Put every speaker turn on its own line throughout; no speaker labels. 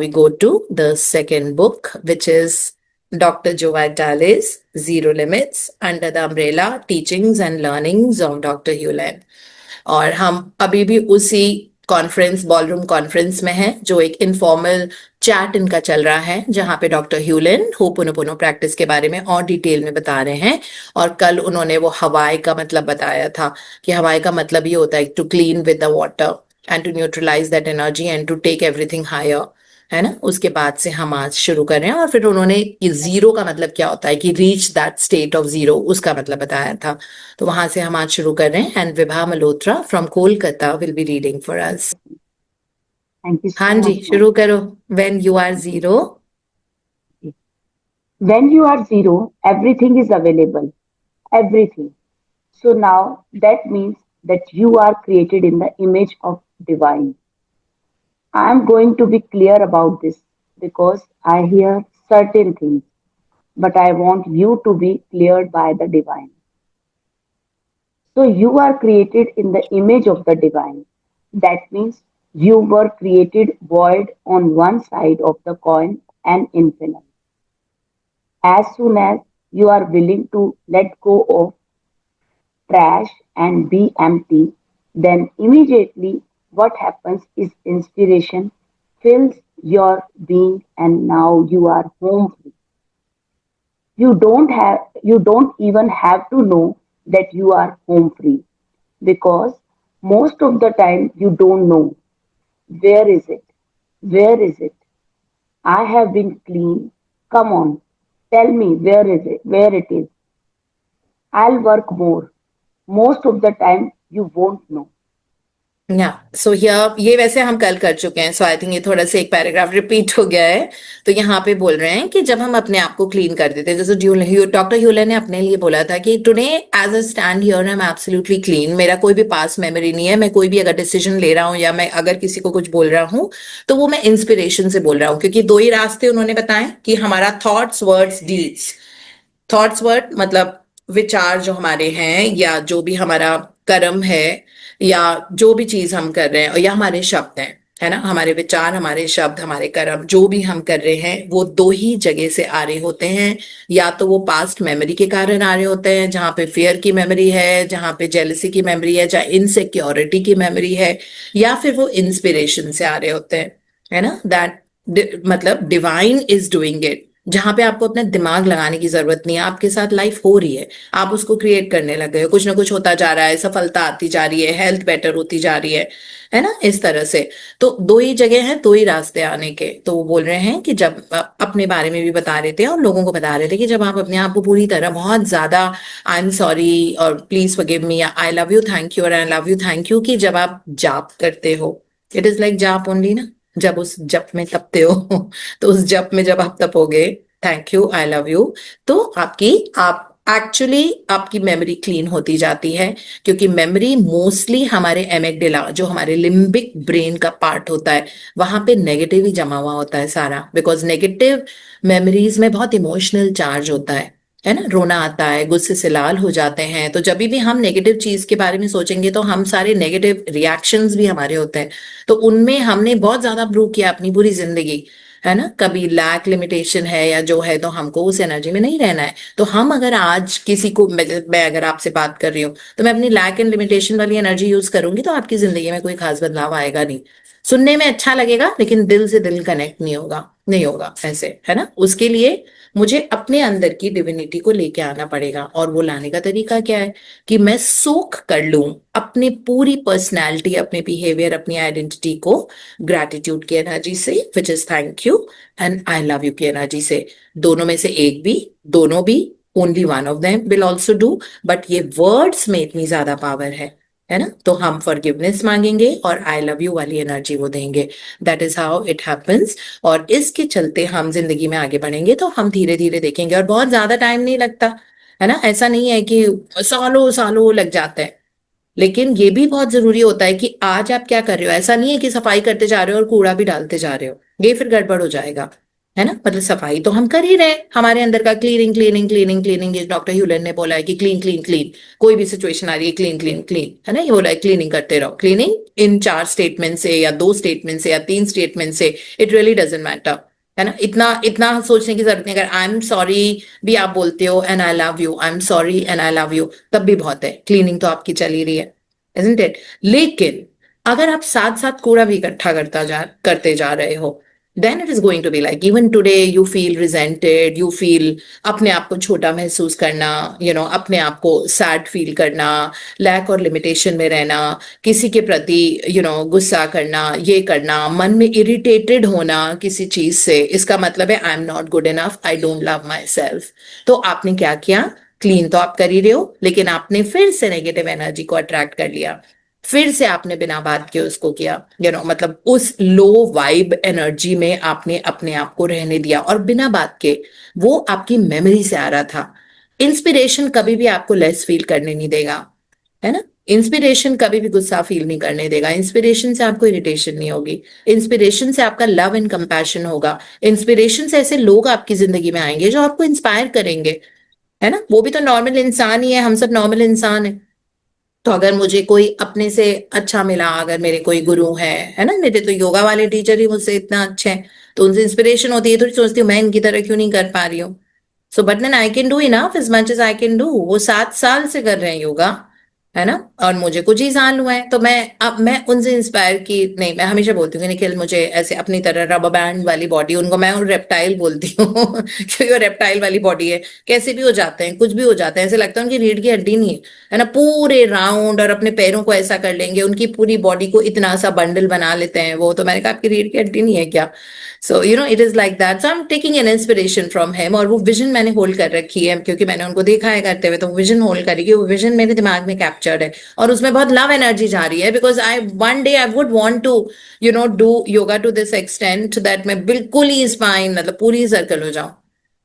we go to the second book, which is Dr. Joe Vitale's Zero Limits Under the Umbrella Teachings and Learnings of Dr. Hewlett. और हम अभी भी उसी conference ballroom conference में हैं, जो एक इनफॉर्मल चैट इनका चल रहा है, जहां पे डॉक्टर ह्यूलन होपोनोपोनो प्रैक्टिस के बारे में और डिटेल में बता रहे हैं। और कल उन्होंने वो हवाई का मतलब बताया था कि हवाई का मतलब ये होता है to clean with the water and to neutralise that energy and to take everything higher, है ना। उसके बाद से हम आज शुरू कर रहे हैं। और फिर उन्होंने ये जीरो का मतलब क्या होता है, कि reach that state of zero, उसका मतलब बताया था। तो वहां से हम आज शुरू कर रहे हैं। And Vibha Malhotra from Kolkata will be reading for us.
Thank you
हाँ
so
जी,
much, ma'am.
शुरू करो। When you are zero.
When you are zero, everything is available. Everything. So now that means that you are created in the image of divine. I am going to be clear about this because I hear certain things, but I want you to be cleared by the divine. So you are created in the image of the divine. That means you were created void on one side of the coin and infinite. As soon as you are willing to let go of trash and be empty, then immediately what happens is inspiration fills your being and now you are home free. You don't even have to know that you are home free because most of the time you don't know where is it? Where is it? I have been clean. Come on, tell me where is it? Where it is? I'll work more. Most of the time you won't know.
या सो ये वैसे हम कल कर चुके हैं, सो I think ये थोड़ा सा एक पैराग्राफ रिपीट हो गया है। तो यहाँ पे बोल रहे हैं कि जब हम अपने आप को क्लीन कर देते हैं, जैसे डॉक्टर ह्यूलन ने अपने लिए बोला था कि today as a stand here I am absolutely clean. मेरा कोई भी पास्ट मेमोरी नहीं है। मैं कोई भी अगर डिसीजन ले रहा हूँ या मैं अगर किसी को कुछ बोल रहा हूँ, तो वो मैं इंस्पिरेशन से बोल रहा हूँ, क्योंकि दो ही रास्ते उन्होंने बताए कि हमारा thoughts, words, deeds. Thoughts word मतलब विचार जो हमारे हैं, या जो भी हमारा कर्म है, या जो भी चीज हम कर रहे हैं, या हमारे शब्द हैं, है ना। हमारे विचार, हमारे शब्द, हमारे कर्म, जो भी हम कर रहे हैं, वो दो ही जगह से आ रहे होते हैं। या तो वो पास्ट मेमोरी के कारण आ रहे होते हैं, जहाँ पे फियर की मेमोरी है, जहाँ पे जेलसी की मेमोरी है, जहाँ इनसिक्योरिटी की मेमोरी है, या फिर वो इंस्पिरेशन से आ रहे होते हैं, है ना। दैट मतलब डिवाइन इज डूइंग इट, जहां पे आपको अपना दिमाग लगाने की जरूरत नहीं है। आपके साथ लाइफ हो रही है, आप उसको क्रिएट करने लग गए हो, कुछ ना कुछ होता जा रहा है, सफलता आती जा रही है, हेल्थ बेटर होती जा रही है ना, इस तरह से। तो दो ही जगह हैं, दो ही रास्ते आने के। तो वो बोल रहे हैं कि जब अपने बारे में भी बता रहे थे और लोगों को बता रहे थे कि जब आप अपने आप को पूरी तरह बहुत ज्यादा आई एम सॉरी और please forgive me, I love you thank you और I love you thank you, कि जब आप जाप करते हो, इट इज लाइक जाप ओनली ना। जब उस जप में तपते हो तो उस जप में जब आप तपोगे, thank you, I love you, तो आप एक्चुअली आपकी मेमोरी क्लीन होती जाती है। क्योंकि मेमोरी मोस्टली हमारे एमिगडाला, जो हमारे लिम्बिक ब्रेन का पार्ट होता है, वहां पे नेगेटिव ही जमा हुआ होता है सारा। बिकॉज नेगेटिव मेमोरीज में बहुत इमोशनल चार्ज होता है ना। रोना आता है, गुस्से से लाल हो जाते हैं। तो जब भी हम नेगेटिव चीज के बारे में सोचेंगे, तो हम सारे नेगेटिव रिएक्शंस भी हमारे होते हैं। तो उनमें हमने बहुत ज्यादा प्रूव किया अपनी पूरी जिंदगी, है ना। कभी लैक लिमिटेशन है या जो है, तो हमको उस एनर्जी में नहीं रहना है। तो हम अगर आज किसी को, मैं अगर आपसे बात कर रही हूँ, तो मैं अपनी लैक एंड लिमिटेशन वाली एनर्जी यूज करूंगी, तो आपकी जिंदगी में कोई खास बदलाव आएगा नहीं। सुनने में अच्छा लगेगा, लेकिन दिल से दिल कनेक्ट नहीं होगा ऐसे, है ना। उसके लिए मुझे अपने अंदर की डिविनिटी को लेके आना पड़ेगा। और वो लाने का तरीका क्या है, कि मैं सोख कर लूं अपनी पूरी पर्सनैलिटी, अपने बिहेवियर, अपनी आइडेंटिटी को ग्रैटिट्यूड की एनर्जी से, which is thank you and I love you की एनर्जी से। दोनों में से एक भी, दोनों भी, only one of them will also do. But ये वर्ड्स में इतनी ज्यादा पावर है ना। तो हम फॉरगिवनेस मांगेंगे और आई लव यू वाली एनर्जी वो देंगे। That is how it happens. और इसके चलते हम जिंदगी में आगे बढ़ेंगे, तो हम धीरे धीरे देखेंगे। और बहुत ज्यादा टाइम नहीं लगता, है ना। ऐसा नहीं है कि सालों सालों लग जाते हैं। लेकिन ये भी बहुत जरूरी होता है कि आज आप क्या कर रहे हो। ऐसा नहीं है कि सफाई करते जा रहे हो और कूड़ा भी डालते जा रहे हो, ये फिर गड़बड़ हो जाएगा। है ना, मतलब सफाई तो हम कर ही रहे हैं हमारे अंदर का, क्लीनिंग क्लीनिंग क्लीनिंग क्लीनिंग, ये डॉक्टर ह्यूलन ने बोला है कि क्लीन क्लीन क्लीन, कोई भी सिचुएशन आ रही है क्लीन क्लीन क्लीन, है ना, ये बोला है क्लीनिंग करते रहो, क्लीनिंग इन 4 स्टेटमेंट से या 2 स्टेटमेंट से या 3 स्टेटमेंट से, इट रियली डजेंट मैटर, है ना, इतना इतना सोचने की जरूरत नहीं। अगर आई एम सॉरी भी आप बोलते हो and I love you, I am sorry and I love you, तब भी बहुत है, क्लीनिंग तो आपकी चल ही रही है, इजंट इट। लेकिन अगर आप साथ साथ कूड़ा भी इकट्ठा करते जा रहे हो, then it is going to be like even today you feel resented, you feel अपने आप को छोटा महसूस करना, अपने आप को सैड फील करना, लैक और लिमिटेशन में रहना, किसी के प्रति गुस्सा करना, ये करना, मन में इरिटेटेड होना किसी चीज से, इसका मतलब है I am not good enough, I don't love my self. तो आपने क्या किया, क्लीन तो आप कर ही रहे हो, लेकिन आपने फिर से नेगेटिव एनर्जी को अट्रैक्ट कर लिया, फिर से आपने बिना बात के उसको किया, मतलब उस लो वाइब एनर्जी में आपने अपने आप को रहने दिया, और बिना बात के वो आपकी मेमोरी से आ रहा था। इंस्पिरेशन कभी भी आपको लेस फील करने नहीं देगा, है ना, इंस्पिरेशन कभी भी गुस्सा फील नहीं करने देगा, इंस्पिरेशन से आपको इरिटेशन नहीं होगी, इंस्पिरेशन से आपका लव एंड कंपैशन होगा, इंस्पिरेशन से ऐसे लोग आपकी जिंदगी में आएंगे जो आपको इंस्पायर करेंगे, है ना, वो भी तो नॉर्मल इंसान ही है, हम सब नॉर्मल इंसान है। तो अगर मुझे कोई अपने से अच्छा मिला, अगर मेरे कोई गुरु है ना, मेरे तो योगा वाले टीचर ही मुझसे इतना अच्छे हैं, तो उनसे इंस्पिरेशन होती है, थोड़ी सोचती हूँ मैं इनकी तरह क्यों नहीं कर पा रही हूँ। So but then I can do enough as much as I can do, वो 7 साल से कर रहे हैं योगा, है ना, और मुझे कुछ ही साल हुआ है, तो मैं उनसे इंस्पायर की नहीं, मैं हमेशा बोलती हूँ कि निखिल मुझे ऐसे अपनी तरह रबर बैंड वाली बॉडी, उनको मैं रेप्टाइल बोलती हूँ क्योंकि वो रेप्टाइल वाली बॉडी है, कैसे भी हो जाते हैं, कुछ भी हो जाता है, ऐसे लगता है उनकी रीढ़ की हड्डी नहीं है ना, पूरे राउंड, और अपने पैरों को ऐसा कर लेंगे, उनकी पूरी बॉडी को इतना सा बंडल बना लेते हैं वो, तो मैंने कहा आपकी रीढ़ की हड्डी नहीं है क्या। So it is like that, so I am taking an inspiration from him, और वो विजन मैंने होल्ड कर रखी है क्योंकि मैंने उनको देखा है करते हुए, तो विजन होल्ड करेगी, वो विजन मेरे दिमाग में कैप्चर्ड है, और उसमें बहुत लव एनर्जी जा रही है, because I one day I would want to do yoga to this extent that मैं बिल्कुल ही स्पाइन, मतलब पूरी सर्कल हो जाऊं,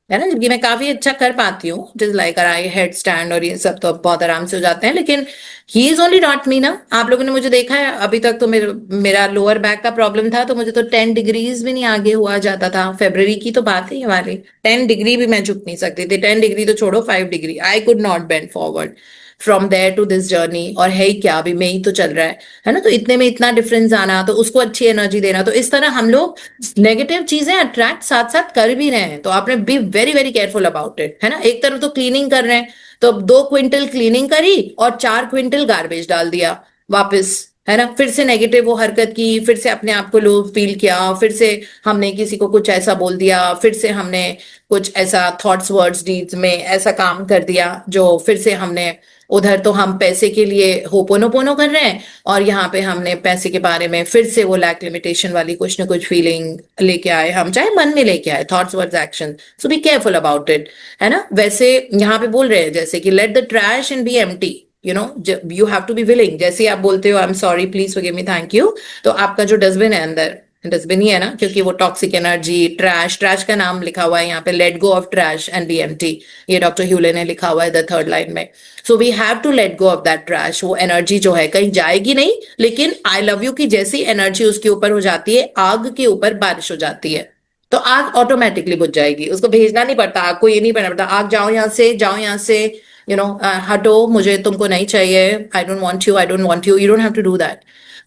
है ना, जबकि मैं काफी अच्छा कर पाती हूँ, जिस लाइक आई हेड स्टैंड और ये सब तो बहुत आराम से हो जाते हैं, लेकिन he is only not me ना। आप लोगों ने मुझे देखा है अभी तक, तो मेरा लोअर बैक का प्रॉब्लम था, तो मुझे तो 10 डिग्रीज भी नहीं आगे हुआ जाता था, फेब्रवरी की तो बात है ये वाली, 10 डिग्री भी मैं झुक नहीं सकती थी, 10 डिग्री तो छोड़ो, 5 degree I could not bend forward from there to this journey, और है ही क्या, अभी मई तो चल रहा है ना, तो इतने में इतना डिफरेंस आना, तो उसको अच्छी एनर्जी देना, तो इस तरह हम लोग नेगेटिव चीजें अट्रैक्ट साथ साथ कर भी रहे हैं, तो आपने be very very careful about it, है ना, एक तरफ तो क्लीनिंग कर रहे हैं, तो 2 क्विंटल क्लीनिंग करी और 4 क्विंटल गार्बेज डाल दिया वापस, है ना, फिर से नेगेटिव वो हरकत की, फिर से अपने आप को लो फील किया, फिर से हमने किसी को कुछ ऐसा बोल दिया, फिर से हमने कुछ ऐसा थॉट्स वर्ड्स डीड्स में ऐसा काम कर दिया, जो फिर से हमने उधर तो हम पैसे के लिए होपोनोपोनो कर रहे हैं, और यहाँ पे हमने पैसे के बारे में फिर से वो लैक लिमिटेशन वाली कुछ ना कुछ फीलिंग लेके आए, हम चाहे मन में लेके आए, thoughts words action, so be careful about it, है ना। वैसे यहाँ पे बोल रहे हैं जैसे कि let the trash and be empty, you have to be willing, जैसे ही आप बोलते हो I am sorry please forgive me thank you, तो आपका जो डस्टबिन है अंदर, डस्टबिन ही है ना, क्योंकि वो टॉक्सिक एनर्जी, ट्रैश, ट्रैश का नाम लिखा हुआ है यहाँ पे, let go of trash and be empty, ये डॉक्टर ह्यूले ने लिखा हुआ है द 3rd लाइन में। So we have to let go of that trash, वो एनर्जी जो है कहीं जाएगी नहीं, लेकिन आई लव यू की जैसी एनर्जी उसके ऊपर हो जाती है, आग के ऊपर बारिश हो जाती है, तो आग ऑटोमेटिकली बुझ जाएगी, उसको भेजना नहीं पड़ता, आग को ये नहीं करना पड़ता आग जाओ यहाँ से, जाओ यहाँ से, हटो, मुझे तुमको नहीं चाहिए, I don't want you, I don't want you, you don't have to do that,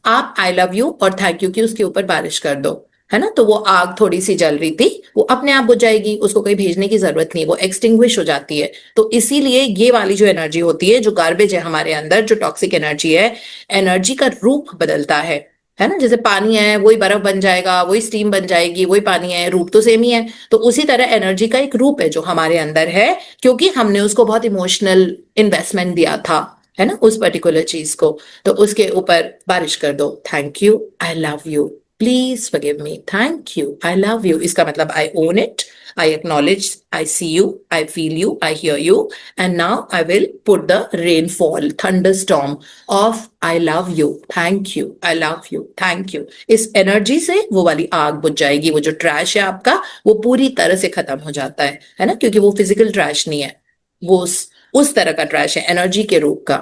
आप आई लव यू और थैंक यू की उसके ऊपर बारिश कर दो, है ना, तो वो आग थोड़ी सी जल रही थी, वो अपने आप बुझ जाएगी, उसको कहीं भेजने की जरूरत नहीं, वो एक्सटिंग्विश हो जाती है। तो इसीलिए ये वाली जो एनर्जी होती है, जो गार्बेज है हमारे अंदर, जो टॉक्सिक एनर्जी है, एनर्जी का रूप बदलता है ना, जैसे पानी है वही बर्फ बन जाएगा, वही स्टीम बन जाएगी, वही पानी है, रूप तो सेम ही है, तो उसी तरह एनर्जी का एक रूप है जो हमारे अंदर है, क्योंकि हमने उसको बहुत इमोशनल इन्वेस्टमेंट दिया था, है ना, उस पर्टिकुलर चीज को, तो उसके ऊपर बारिश कर दो, thank you, I love you, please forgive me, thank you, I love you, इसका मतलब I own it, I acknowledge, I see you, I feel you, I hear you, and now I will put the rainfall, thunderstorm of I love you, thank you, I love you, thank you, इस energy से वो वाली आग बुझ जाएगी, वो जो trash है आपका वो पूरी तरह से खत्म हो जाता है ना, क्योंकि वो फिजिकल ट्रैश नहीं है, वो उस तरह का ट्रैश है, एनर्जी के रूप का,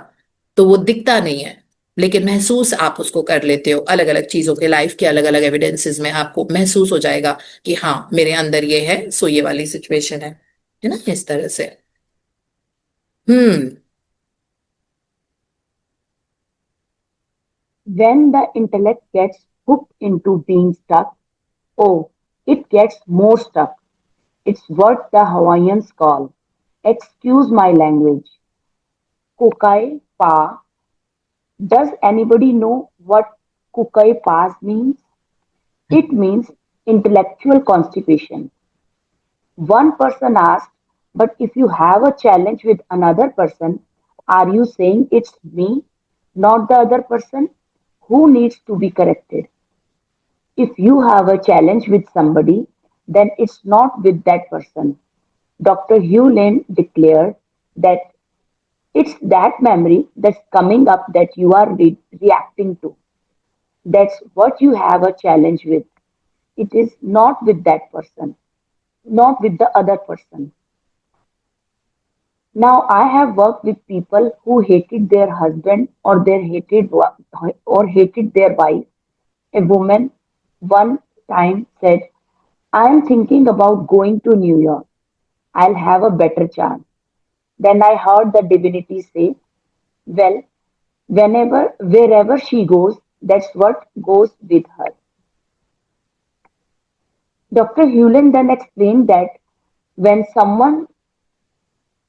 तो वो दिखता नहीं है, लेकिन महसूस आप उसको कर लेते हो अलग अलग चीजों के, लाइफ के अलग अलग एविडेंसेस में आपको महसूस हो जाएगा कि हाँ मेरे अंदर ये है, सो ये वाली सिचुएशन है ना, इस तरह से। हम्म।
When the intellect gets hooked into being stuck, oh, it gets more stuck. It's what the Hawaiians call, excuse my language, kukai pa. Does anybody know what kukai pas means? It means intellectual constipation. One person asked, but if you have a challenge with another person, are you saying it's me, not the other person, who needs to be corrected? If you have a challenge with somebody, then it's not with that person. Dr. Hugh Lane declared that it's that memory that's coming up that you are reacting to. That's what you have a challenge with. It is not with that person, not with the other person. Now, I have worked with people who hated their husband or hated their wife. A woman one time said, "I am thinking about going to New York. I'll have a better chance." Then I heard the divinity say, "Well, wherever she goes, that's what goes with her." Dr. Hewlin then explained that when someone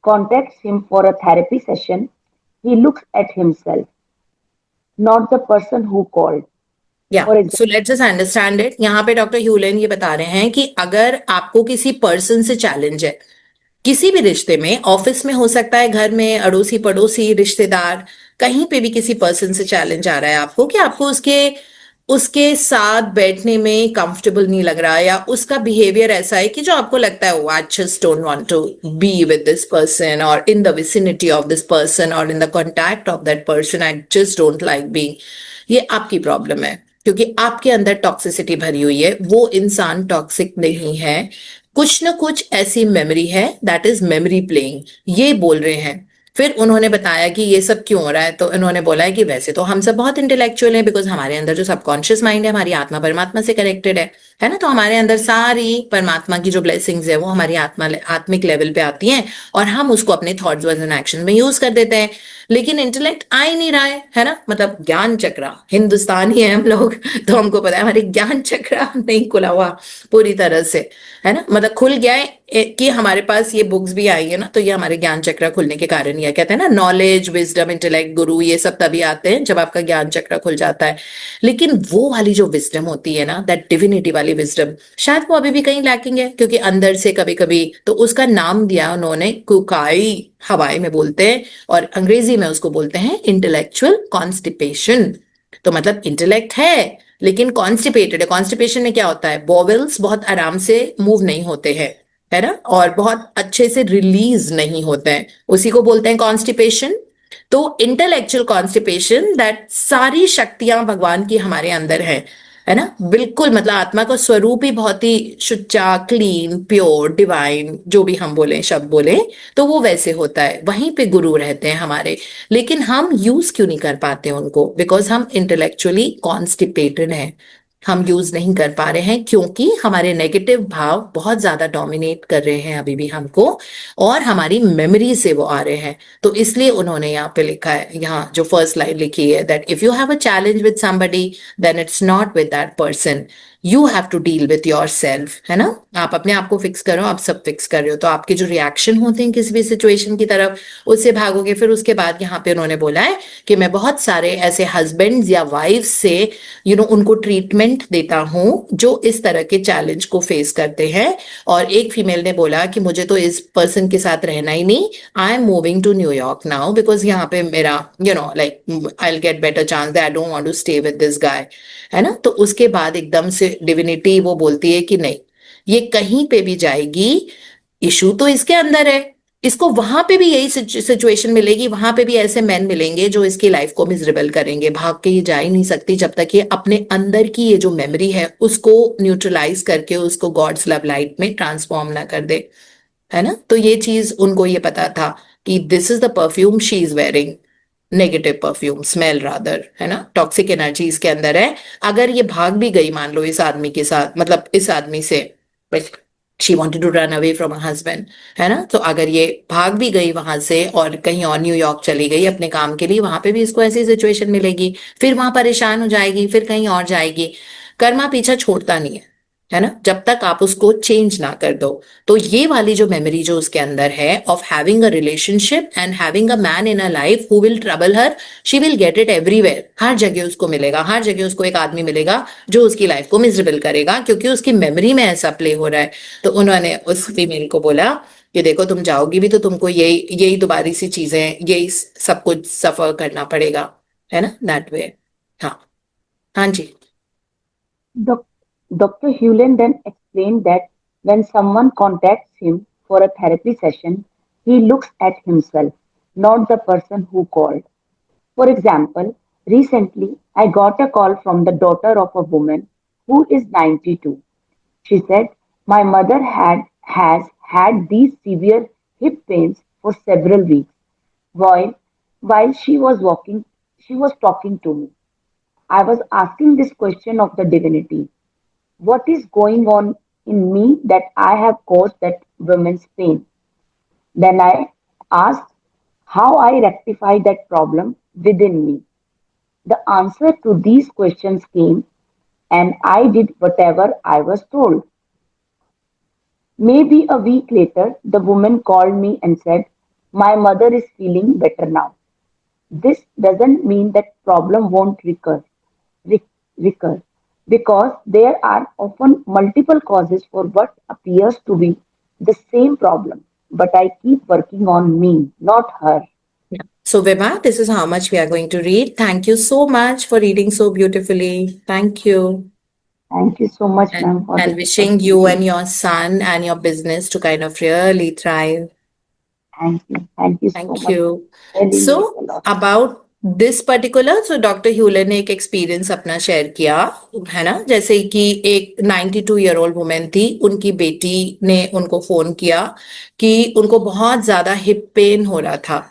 contacts him for a therapy session, he looks at himself, not the person who called.
या
For example,
so let's just understand it. यहाँ पे doctor ह्यूलेन ये बता रहे हैं कि अगर आपको किसी पर्सन से चैलेंज है, किसी भी रिश्ते में, ऑफिस में हो सकता है, घर में, अड़ोसी पड़ोसी, रिश्तेदार, कहीं पे भी किसी पर्सन से चैलेंज आ रहा है आपको कि आपको उसके उसके साथ बैठने में कंफर्टेबल नहीं लग रहा, या उसका बिहेवियर ऐसा है कि जो आपको लगता है I just don't want to be with this person और in the vicinity of this person और in the contact of that person, I just don't like being, ये आपकी प्रॉब्लम है क्योंकि आपके अंदर टॉक्सिसिटी भरी हुई है। वो इंसान टॉक्सिक नहीं है, कुछ ना कुछ ऐसी मेमोरी है, दैट इज मेमोरी प्लेइंग, ये बोल रहे हैं। फिर उन्होंने बताया कि ये सब क्यों हो रहा है, तो इन्होंने बोला है कि वैसे तो हम सब बहुत इंटेलेक्चुअल हैं, बिकॉज हमारे अंदर जो सबकॉन्शियस माइंड है, हमारी आत्मा परमात्मा से कनेक्टेड है ना, तो हमारे अंदर सारी परमात्मा की जो ब्लेसिंग्स है वो हमारी आत्मिक लेवल पे आती हैं और हम उसको अपने थॉट्स वर्ड्स एंड एक्शन में यूज कर देते हैं। लेकिन इंटेलेक्ट आ ही नहीं रहा है ना, मतलब ज्ञान चक्र, हिंदुस्तानी है हम लोग तो हमको पता है हमारे ज्ञान चक्र नहीं खुला हुआ पूरी तरह से, है ना, मतलब खुल गया है कि हमारे पास ये बुक्स भी आई है ना, तो ये हमारे ज्ञान चक्र खुलने के कारण, ये कहते हैं ना नॉलेज, विजडम, इंटेलेक्ट, गुरु, ये सब तभी आते हैं जब आपका ज्ञान चक्र खुल जाता है। लेकिन वो वाली जो विजडम होती है ना, दैट डिविनिटी वाली विजडम, शायद वो अभी भी कहीं लैकिंग है, क्योंकि अंदर से कभी कभी तो उसका नाम दिया उन्होंने कुकाई, हवाई में बोलते हैं, और अंग्रेजी में उसको बोलते हैं इंटेलेक्चुअल कॉन्स्टिपेशन। तो मतलब इंटेलेक्ट है लेकिन कॉन्स्टिपेटेड है। कॉन्स्टिपेशन में क्या होता है, बॉवेल्स बहुत आराम से मूव नहीं होते हैं, है ना, और बहुत अच्छे से रिलीज नहीं होते हैं, उसी को बोलते हैं कॉन्स्टिपेशन। तो इंटेलेक्चुअल कॉन्स्टिपेशन, दैट सारी शक्तियां भगवान की हमारे अंदर है ना, बिल्कुल, मतलब आत्मा का स्वरूप ही बहुत ही शुच्चा, क्लीन, प्योर, डिवाइन, जो भी हम बोले शब्द बोले, तो वो वैसे होता है, वहीं पे गुरु रहते हैं हमारे। लेकिन हम यूज क्यों नहीं कर पाते उनको, बिकॉज हम इंटेलेक्चुअली कॉन्स्टिपेटेड हैं, हम यूज नहीं कर पा रहे हैं क्योंकि हमारे नेगेटिव भाव बहुत ज्यादा डोमिनेट कर रहे हैं अभी भी हमको, और हमारी मेमोरी से वो आ रहे हैं। तो इसलिए उन्होंने यहाँ पे लिखा है, यहाँ जो फर्स्ट लाइन लिखी है, that if you have a challenge with somebody then it's not with that person, you have to deal with your yourself ना, आप अपने आप को फिक्स करो, आप सब फिक्स कर रहे हो, तो आपके जो रिएक्शन होते हैं किसी भी सिचुएशन की तरफ, उससे भागोगे। फिर उसके बाद यहाँ पे उन्होंने बोला है कि मैं बहुत सारे ऐसे हस्बैंड या वाइफ से उनको ट्रीटमेंट देता हूं जो इस तरह के चैलेंज को फेस करते हैं। और एक फीमेल ने बोला कि मुझे तो इस पर्सन के साथ रहना ही नहीं, I am moving to New York now, because यहाँ पे मेरा like I will get better chance, I don't want to stay with this guy, है ना। तो उसके बाद एकदम से डिविनिटी वो बोलती है कि नहीं, ये कहीं पे भी जाएगी, इशू तो इसके अंदर है, इसको वहां पे भी यही सिचुएशन मिलेगी, वहां पे भी ऐसे मैन मिलेंगे जो इसकी लाइफ को मिजरेबल करेंगे, भाग के ये जा ही नहीं सकती जब तक ये अपने अंदर की ये जो मेमोरी है उसको न्यूट्रलाइज करके उसको गॉड्स लव लाइट में ट्रांसफॉर्म ना कर दे, है ना। तो ये चीज उनको ये पता था कि this is the perfume she is wearing, negative perfume smell rather, है ना, टॉक्सिक एनर्जी इसके अंदर है। अगर ये भाग भी गई मान लो इस आदमी के साथ, मतलब इस आदमी से, she wanted to run away from husband, है ना, तो अगर ये भाग भी गई वहां से और कहीं और न्यूयॉर्क चली गई अपने काम के लिए, वहां पे भी इसको ऐसी सिचुएशन मिलेगी, फिर वहां परेशान हो जाएगी, फिर कहीं और जाएगी। कर्मा पीछा छोड़ता नहीं है ना, जब तक आप उसको चेंज ना कर दो। तो ये वाली जो मेमोरी जो उसके अंदर है of having a relationship and having a man in a life who will trouble her, she will get it everywhere, हर जगह उसको मिलेगा, हर जगह उसको एक आदमी मिलेगा जो उसकी लाइफ को मिजरेबल करेगा, क्योंकि उसकी मेमोरी में ऐसा प्ले हो रहा है। तो उन्होंने उस फीमेल को बोला कि देखो तुम जाओगी भी तो तुमको यही यही दोबारी सी चीजें, यही सब कुछ सफर करना पड़ेगा, है ना, दैट वे। हाँ, हाँ जी।
Dr. Hewlin then explained that when someone contacts him for a therapy session, he looks at himself, not the person who called. For example, recently I got a call from the daughter of a woman who is 92. She said, my mother has had these severe hip pains for several weeks. While, while she was talking to me. I was asking this question of the divinity. What is going on in me that I have caused that woman's pain? Then I asked how I rectify that problem within me. The answer to these questions came, and I did whatever I was told. Maybe a week later, the woman called me and said, my mother is feeling better now. This doesn't mean that problem won't re- recur because there are often multiple causes for what appears to be the same problem. But I keep working on me, not her.
Yeah. So, Vibha, this is how much we are going to read. Thank you so much for reading so beautifully. Thank you.
Thank you so much, ma'am, for
And
this
wishing you
opportunity.
and your son and your business to kind of really thrive.
Thank you. Thank you so
Thank
much.
you.
Really means a
So,
lot.
about this particular, so doctor Hew Len ने एक experience अपना share किया, है ना, जैसे कि एक 92 year old women थी, उनकी बेटी ने उनको फोन किया कि उनको बहुत ज्यादा हिप पेन हो रहा था।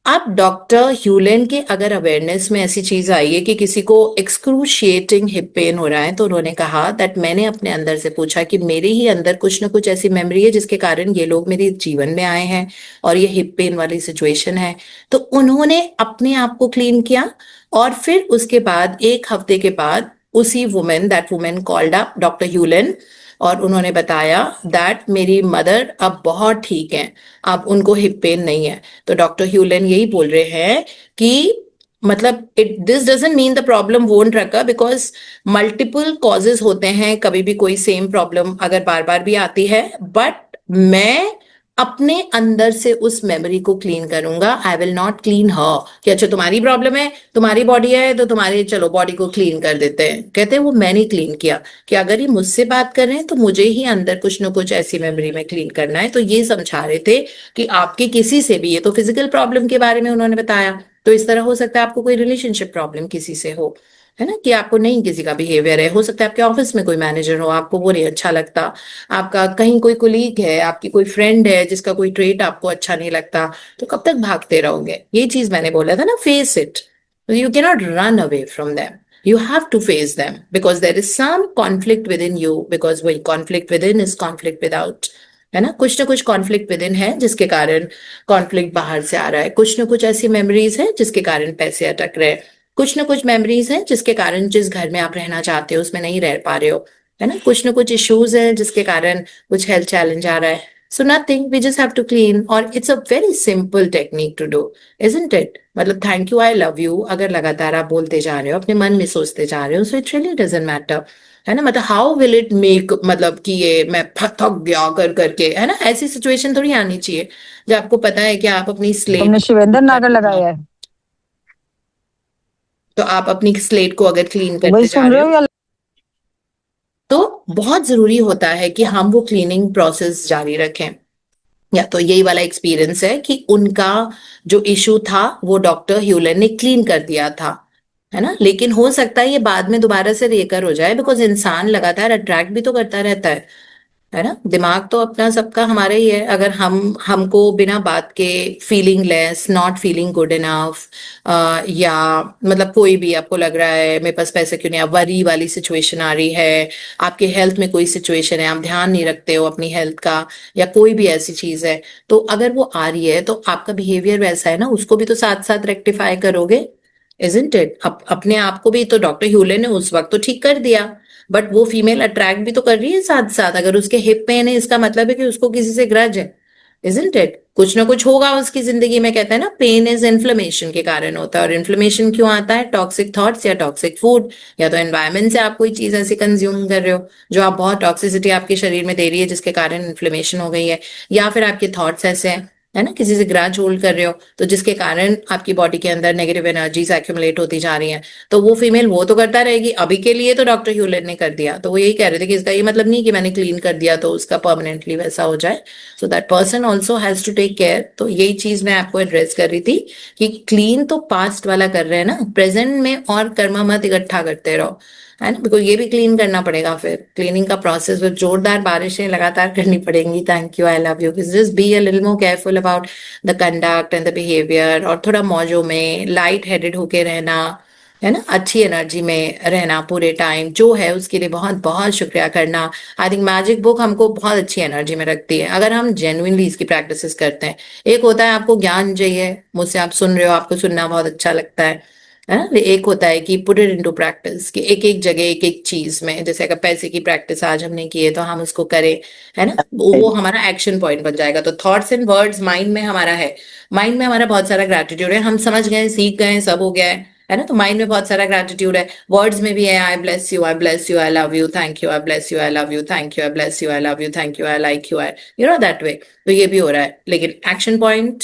अब डॉक्टर ह्यूलन के अगर अवेयरनेस में ऐसी चीज आई है कि किसी को एक्सक्रूशिएटिंग हिप पेन हो रहा है, तो उन्होंने कहा दैट मैंने अपने अंदर से पूछा कि मेरे ही अंदर कुछ ना कुछ ऐसी मेमोरी है जिसके कारण ये लोग मेरे जीवन में आए हैं और ये हिप पेन वाली सिचुएशन है। तो उन्होंने अपने आप को क्लीन किया, और फिर उसके बाद एक हफ्ते के बाद उसी women, that women called up doctor Hew Len, और उन्होंने बताया दैट मेरी मदर अब बहुत ठीक है, अब उनको हिप पेन नहीं है। तो डॉक्टर ह्यूलन यही बोल रहे हैं कि मतलब it this doesn't mean the problem won't रखा, बिकॉज मल्टीपल कॉजेज होते हैं, कभी भी कोई सेम प्रॉब्लम अगर बार बार भी आती है, बट मैं अपने अंदर से उस मेमोरी को क्लीन करूंगा। आई विल नॉट क्लीन हर कि अच्छा तुम्हारी प्रॉब्लम है, तुम्हारी बॉडी है तो तुम्हारी चलो बॉडी को क्लीन कर देते हैं। कहते हैं वो मैंने क्लीन किया, कि अगर ये मुझसे बात कर रहे हैं तो मुझे ही अंदर कुछ ना कुछ ऐसी मेमोरी में क्लीन करना है। तो ये समझा रहे थे कि आपके किसी से भी, ये तो फिजिकल प्रॉब्लम के बारे में उन्होंने बताया, तो इस तरह हो सकता है आपको कोई रिलेशनशिप प्रॉब्लम किसी से हो, है ना, कि आपको नहीं किसी का बिहेवियर है, हो सकता है आपके ऑफिस में कोई मैनेजर हो, आपको वो नहीं अच्छा लगता, आपका कहीं कोई कुलीग है, आपकी कोई फ्रेंड है जिसका कोई ट्रेट आपको अच्छा नहीं लगता, तो कब तक भागते रहोगे। ये चीज मैंने बोला था ना, face it, you can not run away from them, you have to face them because there is some conflict within you, because वही conflict within is conflict without, है ना, कुछ ना कुछ कॉन्फ्लिक्ट विद इन है जिसके कारण कॉन्फ्लिक्ट बाहर से आ रहा है, कुछ ना कुछ ऐसी मेमोरीज है जिसके कारण पैसे अटक रहे हैं, कुछ ना कुछ मेमोरीज है जिसके कारण जिस घर में आप रहना चाहते हो उसमें नहीं रह पा रहे हो, है ना, कुछ ना कुछ इश्यूज है जिसके कारण कुछ हेल्थ चैलेंज आ रहा है। So nothing, we just have to clean, और it's a very simple technique to do, isn't it. मतलब thank you, I love you अगर लगातार आप बोलते जा रहे हो, अपने मन में सोचते जा रहे हो, so it really doesn't matter, है ना, मतलब हाउ विल इट मेक, मतलब कि ये मैं थक गया कर करके, है ना, ऐसी सिचुएशन थोड़ी आनी चाहिए जब आपको पता है कि आप अपनी स्लेट,
तुमने शिवेंद्र नागर लगाया है,
तो आप अपनी स्लेट को अगर क्लीन
वही
करते जा
सुन
रहे
रहे
हो,
हो या
तो बहुत जरूरी होता है कि हम वो क्लीनिंग प्रोसेस जारी रखें। या तो यही वाला एक्सपीरियंस है कि उनका जो इशू था वो डॉक्टर ह्यूलन ने क्लीन कर दिया था, है ना, लेकिन हो सकता है ये बाद में दोबारा से रेकर हो जाए, बिकॉज इंसान लगातार अट्रैक्ट भी तो करता रहता है ना। दिमाग तो अपना सबका हमारा ही है। अगर हमको बिना बात के feeling less, not feeling good enough, या मतलब कोई भी आपको लग रहा है मेरे पास पैसे क्यों नहीं, आप वरी वाली सिचुएशन आ रही है, आपके हेल्थ में कोई सिचुएशन है, आप ध्यान नहीं रखते हो अपनी हेल्थ का, या कोई भी ऐसी चीज है, तो अगर वो आ रही है तो आपका बिहेवियर वैसा है ना, उसको भी तो साथ साथ रेक्टिफाई करोगे, इजंट इट। अपने आप को भी तो डॉक्टर ह्यूले ने उस वक्त तो ठीक कर दिया, बट वो फीमेल अट्रैक्ट भी तो कर रही है साथ साथ। अगर उसके हिप पेन है, इसका मतलब है कि उसको किसी से ग्रज है, इजंट इट। कुछ ना कुछ होगा उसकी जिंदगी में। कहते हैं ना, पेन इज इन्फ्लेमेशन के कारण होता है। और इन्फ्लेमेशन क्यों आता है? टॉक्सिक थॉट्स या टॉक्सिक फूड, या तो एनवायरमेंट से आप कोई चीज ऐसी कंज्यूम कर रहे हो जो आप बहुत टॉक्सिसिटी आपके शरीर में दे रही है, जिसके कारण इन्फ्लेमेशन हो गई है, या फिर आपके थॉट्स ऐसे हैं, है ना, किसी से ग्रज होल्ड कर रहे हो, तो जिसके कारण आपकी बॉडी के अंदर नेगेटिव एनर्जीज एक्यूमुलेट होती जा रही हैं। तो वो फीमेल वो तो करता रहेगी। अभी के लिए तो डॉक्टर ह्यूलेट ने कर दिया, तो वो यही कह रहे थे कि इसका ये मतलब नहीं कि मैंने क्लीन कर दिया तो उसका परमानेंटली वैसा हो जाए। So that person also has to take care. तो यही चीज मैं आपको एड्रेस कर रही थी कि क्लीन तो पास्ट वाला कर रहे हैं ना, प्रेजेंट में और कर्मा मत इकट्ठा करते रहो, है ना, बिकॉज ये भी क्लीन करना पड़ेगा। फिर क्लीनिंग का प्रोसेस with जोरदार बारिशें लगातार करनी पड़ेंगी। Thank you, I love you. Just be a little more careful about the conduct and the behaviour, और थोड़ा मौजों में लाइट हेडेड होके रहना, है ना, अच्छी एनर्जी में रहना पूरे टाइम, जो है उसके लिए बहुत बहुत शुक्रिया करना। आई थिंक मैजिक बुक हमको बहुत अच्छी एनर्जी में रखती है अगर हम जेन्युइनली इसकी प्रैक्टिसेस करते हैं। एक होता है आपको ज्ञान चाहिए, मुझसे आप सुन रहे हो, आपको सुनना बहुत अच्छा लगता है ना। एक होता है कि पुट इट इनटू प्रैक्टिस, कि एक एक जगह एक एक चीज में, जैसे अगर पैसे की प्रैक्टिस आज हमने की है तो हम उसको करें, है ना, वो हमारा एक्शन पॉइंट बन जाएगा। तो थॉट्स एंड वर्ड्स माइंड में हमारा है, माइंड में हमारा बहुत सारा ग्रैटिट्यूड है, हम समझ गए, सीख गए, सब हो गया है ना। तो माइंड में बहुत सारा ग्रैटिट्यूड है, वर्ड्स में भी है, आई bless you, I bless you, I love you, thank you, I bless you, I love you, thank you, I bless you, I love you, thank you, I like you, I, you know that way. तो ये भी हो रहा है, लेकिन action point,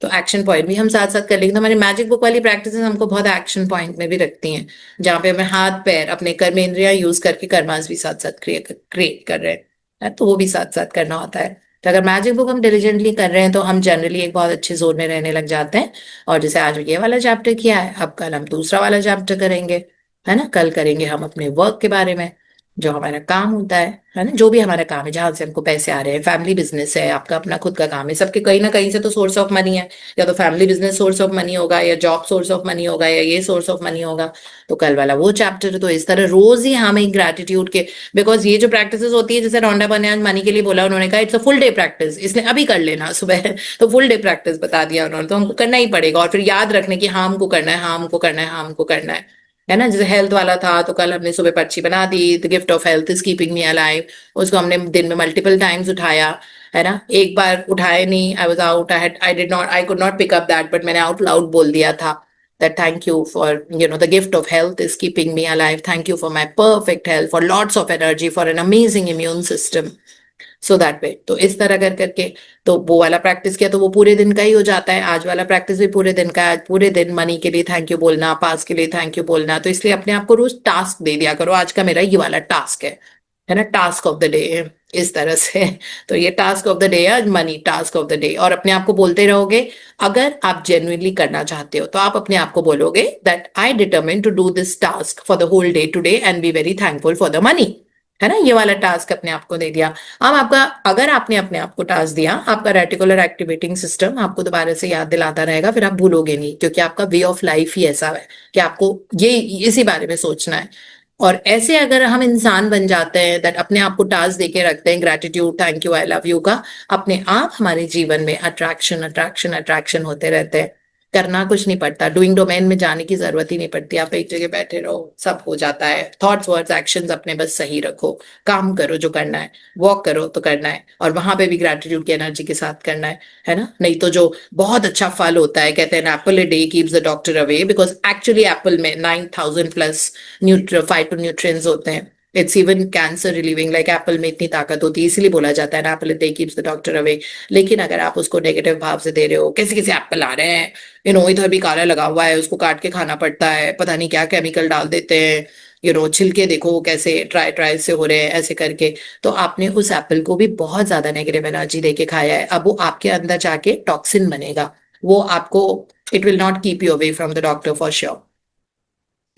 तो action point भी हम साथ साथ कर लेंगे। तो हमारी मैजिक बुक वाली प्रैक्टिस हमको बहुत एक्शन पॉइंट में भी रखती हैं, जहाँ पे हमें हाथ पैर अपने कर्मेंद्रियां यूज करके कर्मास भी साथ साथ क्रिएट कर रहे हैं, तो वो भी साथ साथ करना होता है। तो अगर मैजिक बुक हम डिलीजेंटली कर रहे हैं तो हम जनरली एक बहुत अच्छे जोन में रहने लग जाते हैं। और जैसे आज ये वाला चैप्टर किया है, अब कल हम दूसरा वाला चैप्टर करेंगे, है ना। कल करेंगे हम अपने वर्क के बारे में, जो हमारा काम होता है ना, जो भी हमारा काम है जहां से हमको पैसे आ रहे हैं। फैमिली बिजनेस है, आपका अपना खुद का काम है, सबके कहीं ना कहीं से तो सोर्स ऑफ मनी है। या तो family business source of money होगा, या जॉब सोर्स ऑफ मनी होगा, या ये सोर्स ऑफ मनी होगा। तो कल वाला वो चैप्टर। तो इस तरह रोज ही हमें ग्रेटिट्यूड के, बिकॉज ये जो प्रैक्टिस होती है, जैसे रोंडा ने आज मनी के लिए बोला, उन्होंने कहा it's a full day practice, इसने अभी कर लेना सुबह तो फुल डे प्रैक्टिस बता दिया उन्होंने, तो हमको करना ही पड़ेगा। और फिर याद रखने की, हाँ हमको करना है, हाँ हमको करना है, हाँ हमको करना है ना। जैसे हेल्थ वाला था, तो कल हमने सुबह पर्ची बना दी, the gift of health is keeping me alive. उसको हमने दिन में मल्टीपल टाइम्स उठाया, है ना। एक बार उठाए नहीं, I was out, I could not pick up that, but मैंने आउट लाउड बोल दिया था that thank you for, the gift of health is keeping me alive, thank you for my perfect health, for lots of energy, for an amazing immune system, so that way. तो इस तरह कर करके, तो वो वाला प्रैक्टिस किया तो वो पूरे दिन का ही हो जाता है। आज वाला प्रैक्टिस भी पूरे दिन का है। आज पूरे दिन मनी के लिए थैंक यू बोलना, पास के लिए थैंक यू बोलना। तो इसलिए अपने आप को रोज टास्क दे दिया करो, आज का मेरा ये वाला टास्क है ना, टास्क ऑफ द डे, इस तरह से। तो ये टास्क ऑफ द डे है, money task of the day. और अपने आप को बोलते रहोगे। अगर आप जेन्युइनली करना चाहते हो तो आप अपने आप को बोलोगे that I determine to do this task for the whole day today and be very thankful for the money, है ना। ये वाला टास्क अपने आप को दे दिया। अब आपका, अगर आपने अपने आप को टास्क दिया, आपका रेटिकुलर एक्टिवेटिंग सिस्टम आपको दोबारा से याद दिलाता रहेगा, फिर आप भूलोगे नहीं, क्योंकि आपका वे ऑफ लाइफ ही ऐसा है कि आपको ये इसी बारे में सोचना है। और ऐसे अगर हम इंसान बन जाते हैं दैट अपने आप को टास्क देके रखते हैं, gratitude, thank you, I love you का, अपने आप हमारे जीवन में अट्रैक्शन अट्रैक्शन अट्रैक्शन होते रहते हैं। करना कुछ नहीं पड़ता, डूइंग डोमेन में जाने की जरूरत ही नहीं पड़ती, आप एक जगह बैठे रहो, सब हो जाता है। थॉट्स वर्ड्स एक्शंस अपने बस सही रखो, काम करो जो करना है, वॉक करो तो करना है, और वहां पे भी ग्रेटिट्यूड की एनर्जी के साथ करना है ना। नहीं तो जो बहुत अच्छा फल होता है, कहते हैं Apple a day keeps the doctor away, because actually Apple में 9,000 प्लस फाइटो न्यूट्रिएंट्स होते हैं। It's even cancer relieving, like Apple में इतनी ताकत होती है, इसलिए बोला जाता है ना, Apple a day keeps the doctor away. लेकिन अगर आप उसको नेगेटिव भाव से दे रहे हो, कैसे कैसे एप्पल आ रहे हैं, इधर भी काला लगा हुआ है, उसको काट के खाना पड़ता है, पता नहीं क्या केमिकल डाल देते हैं, छिलके देखो कैसे ट्राई ट्राई से हो रहे हैं, ऐसे करके। तो आपने उस एप्पल को भी बहुत ज्यादा नेगेटिव एनर्जी देके खाया है। अब वो आपके अंदर जाके टॉक्सिन बनेगा, वो आपको, it will not keep you away from the doctor for sure.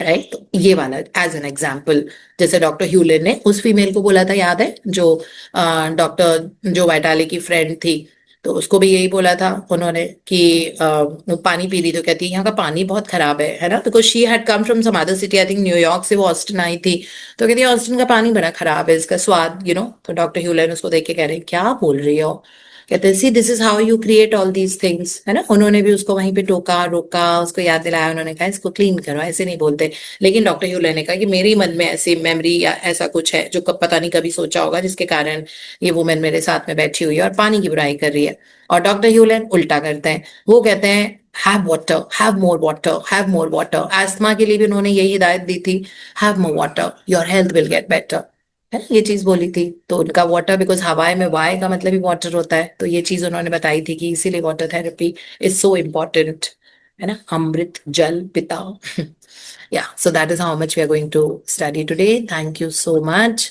Right, तो ये वाला एज एन एग्जाम्पल, जैसे डॉक्टर ह्यूलन ने उस फीमेल को बोला था, याद है, जो डॉक्टर जो वाइटाली की फ्रेंड थी, तो उसको भी यही बोला था उन्होंने कि वो पानी पी रही तो कहती है यहाँ का पानी बहुत खराब है ना, because she had come from some other city, I think New York से वो ऑस्टिन आई थी, तो कहती है ऑस्टिन का पानी बड़ा खराब है, इसका स्वाद तो डॉक्टर ह्यूलन उसको देख के कह रहे हैं क्या बोल रही हो, कहते हैं see this is how you create all these things, है ना, उन्होंने भी उसको वहीं पे टोका रोका, उसको याद दिलाया, उन्होंने कहा इसको क्लीन करो, ऐसे नहीं बोलते, लेकिन डॉक्टर ह्यूलन ने कहा कि मेरे मन में ऐसी मेमोरी या ऐसा कुछ है जो पता नहीं कभी सोचा होगा जिसके कारण ये वुमेन मेरे साथ में बैठी हुई है और पानी की बुराई कर रही है। और डॉक्टर ह्यूलन उल्टा करते हैं, वो कहते हैं have water, have more water, have more water, asthma के लिए भी उन्होंने यही हिदायत दी थी, have more water, your health will get better, है ना, ये चीज बोली थी। तो उनका वाटर, बिकॉज हवाए में वाई का मतलब ही वाटर होता है, तो ये चीज उन्होंने बताई थी कि इसीलिए water therapy is so important, है ना, अमृत जल पिता। Yeah, so that is how much we are going to study today. Thank you so much.